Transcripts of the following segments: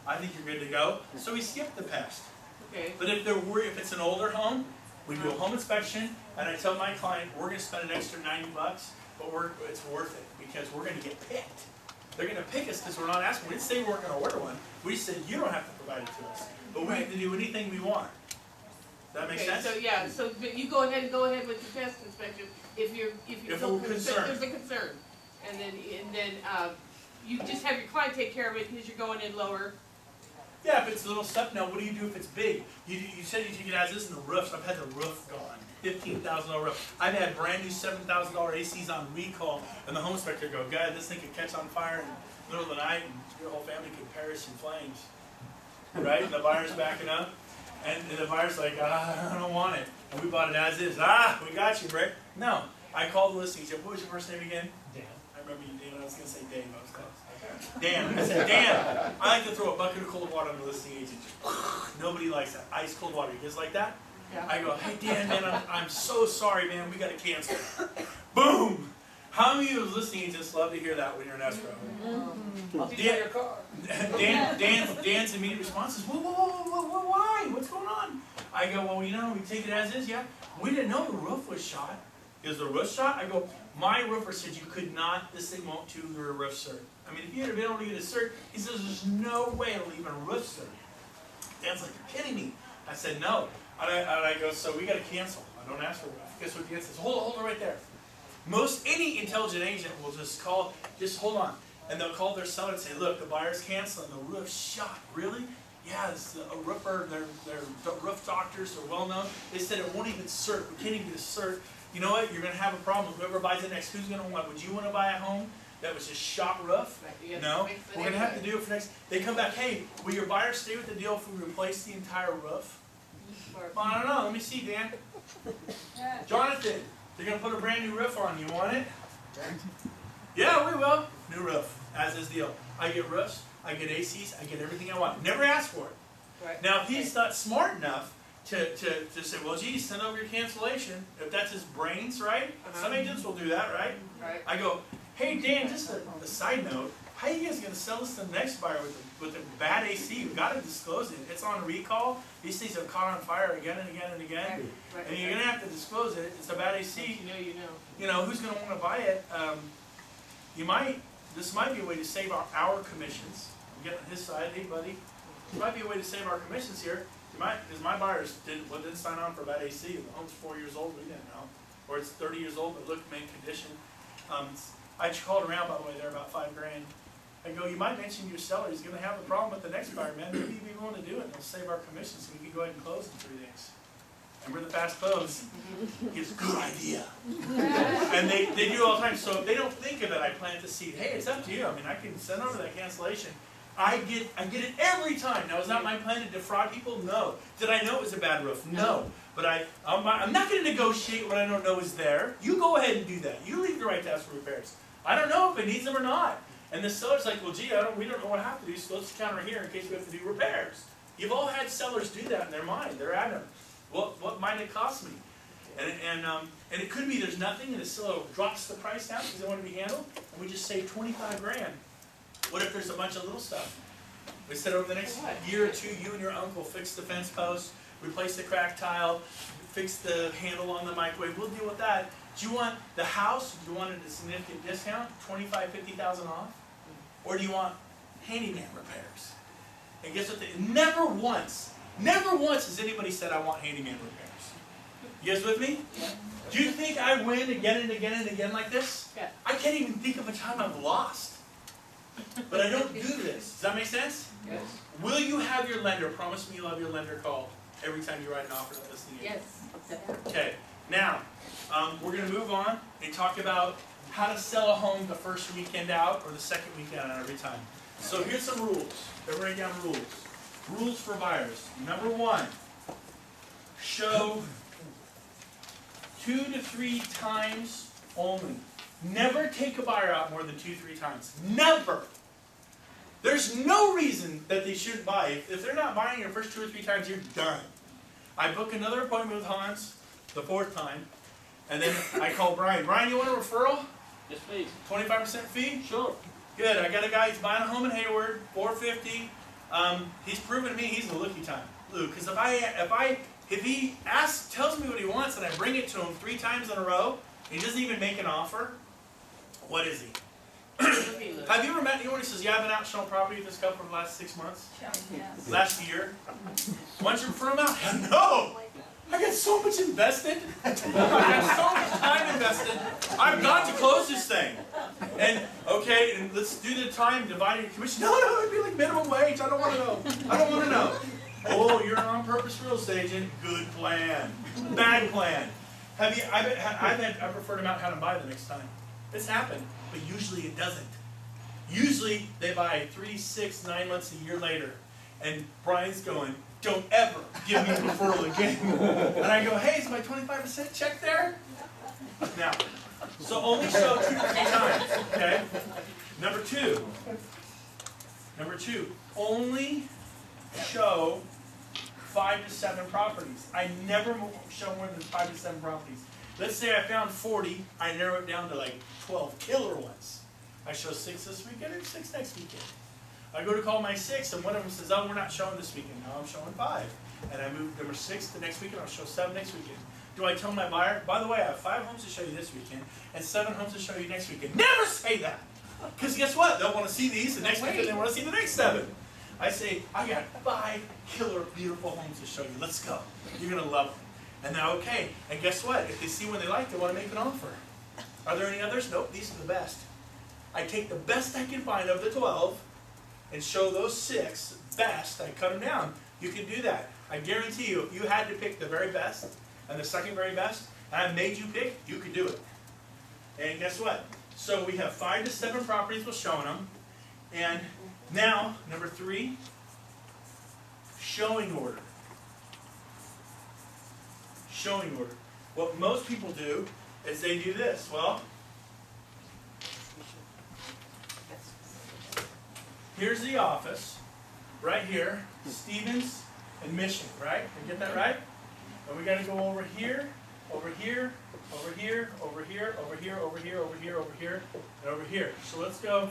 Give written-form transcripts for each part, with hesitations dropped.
I think you're good to go. So we skip the pest. Okay. But if it's an older home, we do a home inspection, and I tell my client, we're going to spend an extra $90, but it's worth it because we're going to get picked. They're going to pick us because we're not asking. We didn't say we weren't going to order one. We said you don't have to provide it to us, but we have to do anything we want. Does that make sense? So yeah, so you go ahead with the pest inspection if you're we're concerned. There's a concern, and then you just have your client take care of it because you're going in lower. Yeah, if it's little stuff now, what do you do if it's big? You said you take it as is in the roofs. I've had the roof gone, $15,000 roof. I've had brand new $7,000 ACs on recall, and the home inspector go, God, this thing could catch on fire in the middle of the night, and your whole family could perish in flames. Right? And the buyer's backing up, and the buyer's like, I don't want it. And we bought it as is. We got you, Brent. No. I called the listing agent. What was your first name again? Dan. I remember you, Dan. I was going to say Dave. I was close. Dan. I said, Dan, I like to throw a bucket of cold water on the listing agent. Nobody likes that. Ice cold water. You guys like that? Yeah. I go, hey, Dan, man, I'm so sorry, man. We got to cancel. Boom. How many of you listing agents love to hear that when you're in escrow? I'll teach you your car. Dan's immediate response is, whoa, why? What's going on? I go, well, we take it as is, yeah. We didn't know the roof was shot. Is the roof shot? I go, my roofer said you could not, this thing won't do your roof cert. I mean, if you had been able to get a cert, he says there's no way it'll even a roof cert. Dan's like, you're kidding me. I said, no. And I go, so we got to cancel. I don't ask for it. Guess what Dan says? Hold it right there. Any intelligent agent will just hold on. And they'll call their seller and say, look, the buyer's canceling, the roof's shot. Really? Yeah, it's a roofer, they're roof doctors, they're well known. They said it won't even cert, we can't even get a cert. You know what, you're going to have a problem. Whoever buys it next, who's going to want? Would you want to buy a home that was just shot roof? No, we're going to have to do it for next. They come back, hey, will your buyer stay with the deal if we replace the entire roof? Well, I don't know, let me see, Dan. Jonathan, they're going to put a brand new roof on, you want it? Yeah, we will. New roof, as is deal. I get roofs, I get ACs, I get everything I want. Never ask for it. Right. Now, if he's not smart enough to say, well, geez, send over your cancellation, if that's his brains, right? Some agents will do that, right? Right. I go, hey, Dan, just a side note, how are you guys going to sell this to the next buyer with a bad AC? You've got to disclose it. It's on recall. These things have caught on fire again and again and again. Right. And you're going to have to disclose it. It's a bad AC. You know. You know, who's going to want to buy it? This might be a way to save our commissions. I'm getting on his side. Hey, buddy. This might be a way to save our commissions here. Because my buyers didn't sign on for a bad AC. The home's 4 years old. We didn't know. Or it's 30 years old, but looked mint condition. I called around, by the way. They're about $5,000. I go, you might mention your seller. He's going to have a problem with the next buyer, man. Maybe you'd be willing to do it. They'll save our commissions so we can go ahead and close in 3 days. Remember the fast close? It's a good idea. And they do all the time. So if they don't think of it, I plant the seed. Hey, it's up to you. I mean, I can send over that cancellation. I get it every time. Now, is that my plan to defraud people? No. Did I know it was a bad roof? No. But I'm not going to negotiate what I don't know is there. You go ahead and do that. You leave the right to ask for repairs. I don't know if it needs them or not. And the seller's like, well, gee, we don't know what I have to do, so let's counter here in case we have to do repairs. You've all had sellers do that in their mind. They're adamant. What might it cost me? And it could be there's nothing, and the seller drops the price down because they want to be handled, and we just save $25,000. What if there's a bunch of little stuff? We said over the next year or two, you and your uncle fix the fence post, replace the cracked tile, fix the handle on the microwave. We'll deal with that. Do you want the house? Do you want a significant discount, $25,000, $50,000 off? Or do you want handyman repairs? And guess what? Never once has anybody said, I want handyman repairs. You guys with me? Yeah. Do you think I win again and again and again like this? Yeah. I can't even think of a time I've lost. But I don't do this. Does that make sense? Yes. Will you have your lender, promise me you'll have your lender call every time you write an offer to listing agent? Yes. Okay. Now, we're going to move on and talk about how to sell a home the first weekend out or the second weekend out every time. So here's some rules. Everybody write down rules. Rules for buyers. Number 1, show 2 to 3 times only. Never take a buyer out more than 2-3 times. Never. There's no reason that they shouldn't buy. If they're not buying your first 2 or 3 times, you're done. I book another appointment with Hans the 4th time, and then I call Brian. Brian, you want a referral? Yes, please. 25% fee? Sure. Good. I got a guy, he's buying a home in Hayward, $450. He's proven to me he's a looky time, Lou. Because if he tells me what he wants, and I bring it to him 3 times in a row, and he doesn't even make an offer, what is he? Have you ever met anyone who says, yeah, I've been out showing property with this couple for the last 6 months? Yes. Last year? Why don't you refer him out? No! I got so much invested. I got so much time invested. I've got to close this thing. And, okay, and let's do the time dividing commission. No, it'd be like minimum wage. I don't want to know. I don't want to know. Oh, you're an on-purpose real estate agent. Good plan. Bad plan. I've referred him out how to buy the next time. It's happened, but usually it doesn't. Usually they buy 3, 6, 9 months, a year later. And Brian's going, don't ever give me a referral again. And I go, hey, is my 25% check there? Now, so only show 2 to 3 times, okay? Number two, only show 5 to 7 properties. I never show more than 5 to 7 properties. Let's say I found 40, I narrow it down to like 12 killer ones. I show 6 this weekend and 6 next weekend. I go to call my 6, and one of them says, oh, we're not showing this weekend. No, I'm showing 5. And I move number 6 to next weekend, I'll show 7 next weekend. Do I tell my buyer, by the way, I have 5 homes to show you this weekend, and 7 homes to show you next weekend? Never say that! Because guess what? They'll want to see these, the next weekend they want to see the next 7. I say, I got 5 killer, beautiful homes to show you. Let's go. You're going to love them. And they're okay. And guess what? If they see one they like, they want to make an offer. Are there any others? Nope, these are the best. I take the best I can find of the 12, and show those 6 best. I cut them down. You can do that. I guarantee you, if you had to pick the very best and the second very best, and I made you pick, you could do it. And guess what? So we have 5 to 7 properties we're showing them. And now, number 3, showing order. Showing order. What most people do is they do this. Well, here's the office, right here, Stevens and Mission, right? Did you get that right? And we got to go over here, over here, over here, over here, over here, over here, over here, over here, and over here. So let's go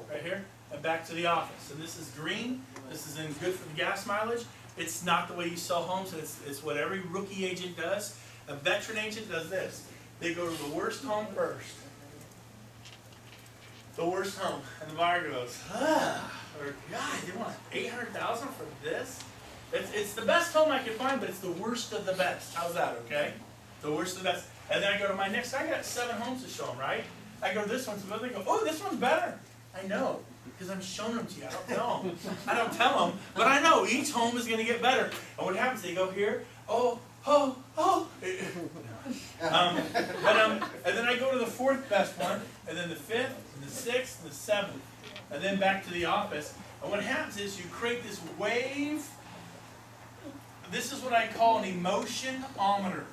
right here and back to the office. And this is green. This is in good for the gas mileage. It's not the way you sell homes. It's what every rookie agent does. A veteran agent does this. They go to the worst home first. The worst home, and the buyer goes, or God, you want $800,000 for this? It's the best home I can find, but it's the worst of the best. How's that? Okay, the worst of the best. And then I go to my next. I got 7 homes to show them, right? I go to this one, so they go, oh, this one's better. I know, because I'm showing them to you. I don't tell them. I don't tell them, but I know each home is going to get better. And what happens? They go here, oh. And then I go to the 4th best one, and then the 5th, and the 6th, and the 7th, and then back to the office. And what happens is you create this wave. This is what I call an emotion-ometer.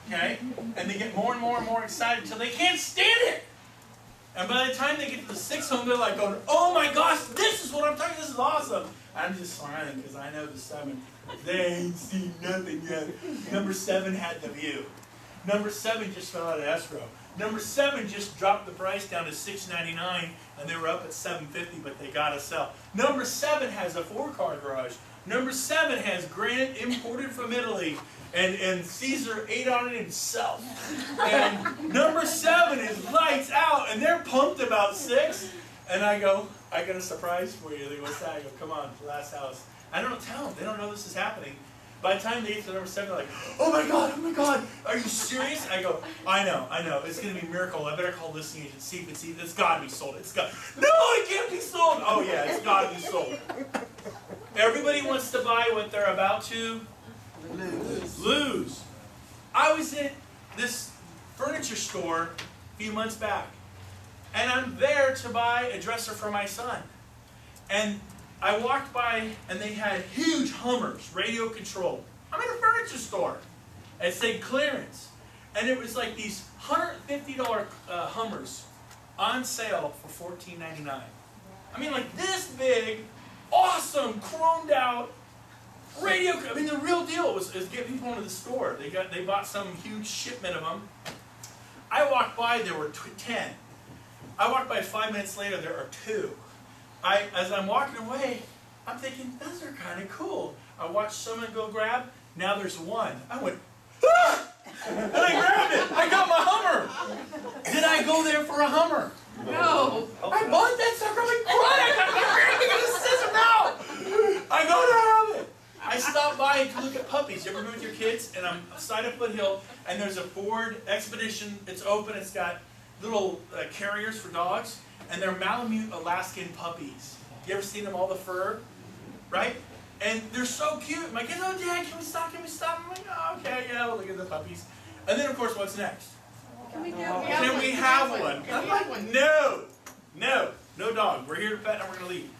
Okay? And they get more and more and more excited until they can't stand it. And by the time they get to the 6th home, they're like going, oh my gosh, this is what I'm talking about. This is awesome. I'm just smiling because I know the 7. They ain't seen nothing yet. Number 7 had the view. Number 7 just fell out of escrow. Number 7 just dropped the price down to $699, and they were up at $750, but they got to sell. Number 7 has a 4-car garage. Number 7 has granite imported from Italy, and Caesar ate on it himself. And number 7 is lights out, and they're pumped about 6. And I go, I got a surprise for you. They go, what's that? I go, come on, last house. I don't tell them. They don't know this is happening. By the time they get to number 7, they're like, oh my God, are you serious? I go, I know, it's going to be a miracle. I better call listing agent, see if it's got to be sold. No, it can't be sold. Oh yeah, it's got to be sold. Everybody wants to buy what they're about to lose. I was at this furniture store a few months back, and I'm there to buy a dresser for my son. And I walked by, and they had huge Hummers, radio controlled. I'm in a furniture store. It said clearance. And it was like these $150 Hummers on sale for $14.99. I mean, like this big, awesome, chromed out radio. I mean, the real deal was get people into the store. They bought some huge shipment of them. I walked by, there were 10. I walk by 5 minutes later, there are 2. As I'm walking away, I'm thinking, those are kind of cool. I watched someone go grab, now there's 1. I went, ah! And I grabbed it. I got my Hummer. Did I go there for a Hummer? No. I bought that sucker. I'm crying. I'm going to I go to have it. I stopped by to look at puppies. You ever go with your kids? And I'm side of Foothill, and there's a Ford Expedition. It's open. It's got little carriers for dogs, and they're Malamute Alaskan puppies. You ever seen them? All the fur, right? And they're so cute. My kids, oh, Dad, can we stop? Can we stop? I'm like, oh, okay, yeah, we'll look at the puppies. And then, of course, what's next? Can we Can we have one? I'm like, no dog. We're here to pet, and we're going to leave.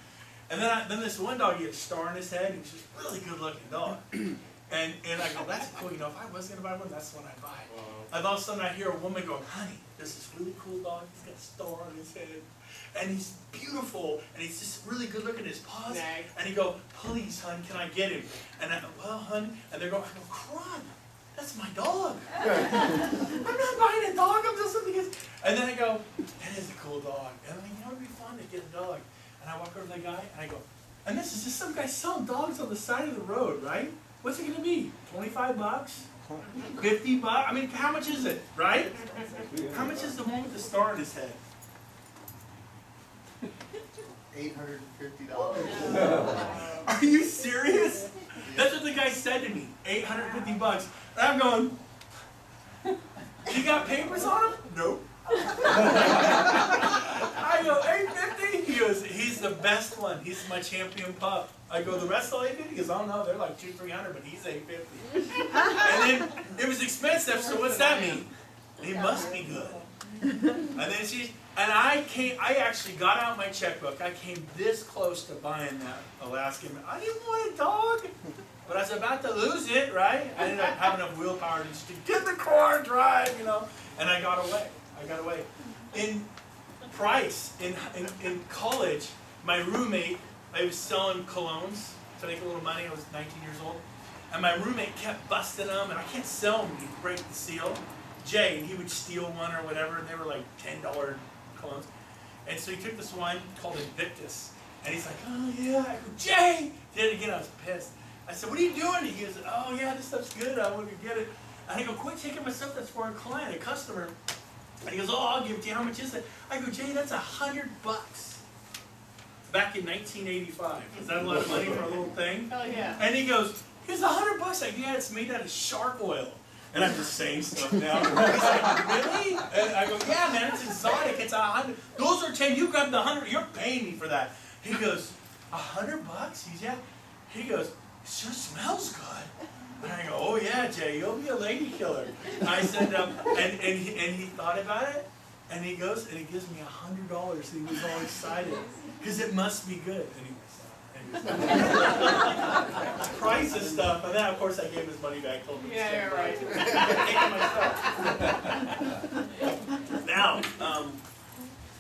And then this one dog, he had a star on his head, and he's just a really good-looking dog. And I go, that's cool. You know, if I was going to buy one, that's the one I'd buy. And all of a sudden, I hear a woman going, honey, this is really cool dog. He's got a star on his head. And he's beautiful, and he's just really good looking, his paws. And he go, please, hon, can I get him? And I go, well, hon, and they're going, I go, Cron, that's my dog. I'm not buying a dog, I'm just looking at. And then I go, that is a cool dog. And I'm like, you know, it'd be fun to get a dog. And I walk over to the guy, and I go, and this is just some guy selling dogs on the side of the road, right? What's it gonna be? 25 bucks? 50 bucks? I mean, how much is it, right? How much is the one with the star on his head? $850. Are you serious? That's what the guy said to me. 850 bucks. And I'm going, you got papers on him? Nope. I go, 850? He goes, he's the best one. He's my champion pup. I go, the rest of 850? He goes, oh no, they're like 200-300, but he's 850. And then it was expensive, so what's that mean? It must be good. And then I actually got out my checkbook. I came this close to buying that Alaskan. I didn't want a dog, but I was about to lose it, right? I didn't have enough willpower to just get in the car and drive, you know. And I got away. In Price, in college, my roommate, I was selling colognes to make a little money. I was 19 years old. And my roommate kept busting them, and I can't sell them. He'd break the seal. Jay, and he would steal one or whatever, and they were like $10 colognes. And so he took this one called Invictus, and he's like, oh yeah. I go, Jay! Did it again, I was pissed. I said, what are you doing? He goes, oh yeah, this stuff's good, I want to get it. And I go, quit taking my stuff, that's for a client, a customer. And he goes, oh, I'll give it to you, how much is it? I go, Jay, that's $100. Back in 1985. Is that a lot of money for a little thing? Hell yeah. And he goes, here's $100. I go, yeah, it's made out of shark oil. And I'm just saying stuff now. He's like, really? And I go, yeah, man, it's exotic. It's $100. Those are 10. You grabbed the 100. You're paying me for that. He goes, $100? He's, yeah. He goes, it sure smells good. And I go, oh yeah, Jay, you'll be a lady killer. I said, and he thought about it, and he goes and he gives me $100. And he was all excited because it must be good. Price of stuff, and then of course I gave his money back. Told him Yeah, right. Now,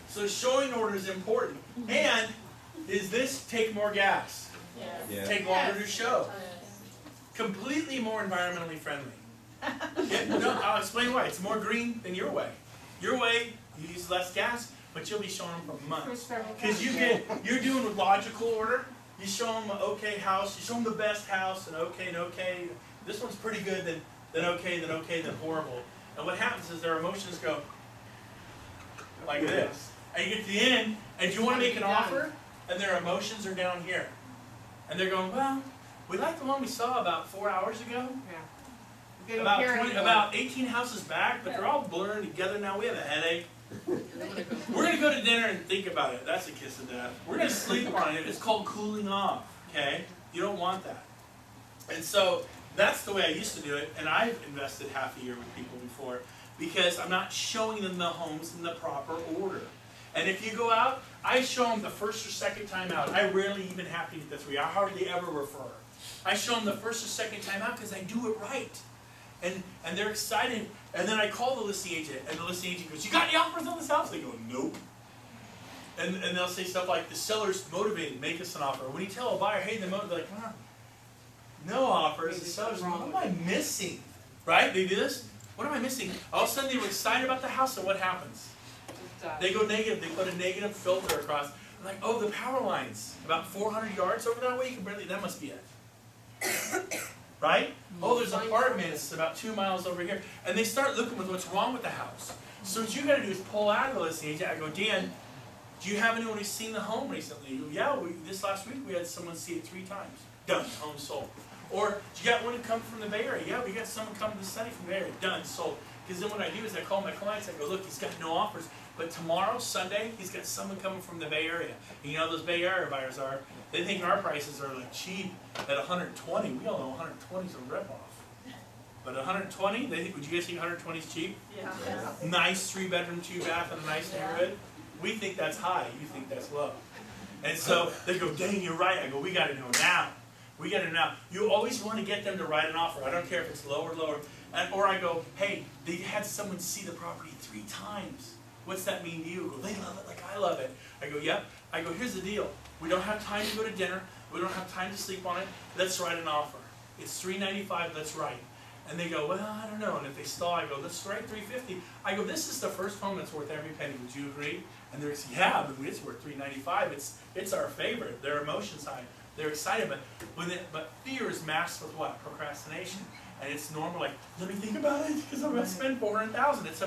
so showing order is important, and is this take more gas? Yes. Take longer to show. Completely more environmentally friendly. No, I'll explain why. It's more green than your way. Your way, you use less gas, but you'll be showing them for months. Because you're doing with logical order. You show them an okay house, you show them the best house, and okay. This one's pretty good, then okay, then horrible. And what happens is their emotions go like this. And you get to the end, and you want to make an offer, and their emotions are down here. And they're going, well, we like the one we saw about 4 hours ago. Yeah. About 18 houses back, but they're all blurring together now. We have a headache. We're going to go to dinner and think about it. That's a kiss of death. We're going to sleep on it. It's called cooling off, okay? You don't want that. And so that's the way I used to do it, and I've invested half a year with people before because I'm not showing them the homes in the proper order. And if you go out, I show them the first or second time out. I rarely even have to get the 3. I hardly ever refer. I show them the first or second time out because I do it right. And they're excited, and then I call the listing agent, and the listing agent goes, you got any offers on this house? They go, nope. And they'll say stuff like, the seller's motivated, make us an offer. When you tell a buyer, hey, they're like, no offers, the seller's, what am I missing? Right? They do this? What am I missing? All of a sudden they were excited about the house, and what happens? stuff. They go negative, they put a negative filter across. I'm like, oh, the power lines, about 400 yards over that way, you can barely, that must be it. Right? Oh, there's apartments about 2 miles over here. And they start looking with what's wrong with the house. So what you gotta do is pull out of the listing agent. I go, Dan, do you have anyone who's seen the home recently? You go, yeah, this last week we had someone see it 3 times. Done, home sold. Or, you got one who come from the Bay Area? Yeah, we got someone coming to study from the Bay Area. Done, sold. Because then what I do is I call my clients, I go, look, he's got no offers. But tomorrow, Sunday, he's got someone coming from the Bay Area. And you know those Bay Area buyers are, they think our prices are like cheap at 120. We all know 120 is a ripoff. But 120, they think, would you guys think 120 is cheap? Yeah. Nice 3-bedroom, 2-bath in a nice neighborhood. We think that's high, you think that's low. And so they go, dang, you're right. I go, we gotta know now. We gotta know now. You always want to get them to write an offer. I don't care if it's low or lower. Or I go, hey, they had someone see the property 3 times. What's that mean to you? I go, they love it like I love it. I go, yep. I go, here's the deal. We don't have time to go to dinner. We don't have time to sleep on it. Let's write an offer. It's $395, let's write. And they go, well, I don't know. And if they stall, I go, let's write $350. I go, this is the first home that's worth every penny. Would you agree? And they're like, yeah, but it's worth $395. It's our favorite. Their emotions high. They're excited, but fear is masked with what? Procrastination. And it's normal, like, let me think about it, because I'm going to spend $400,000. It's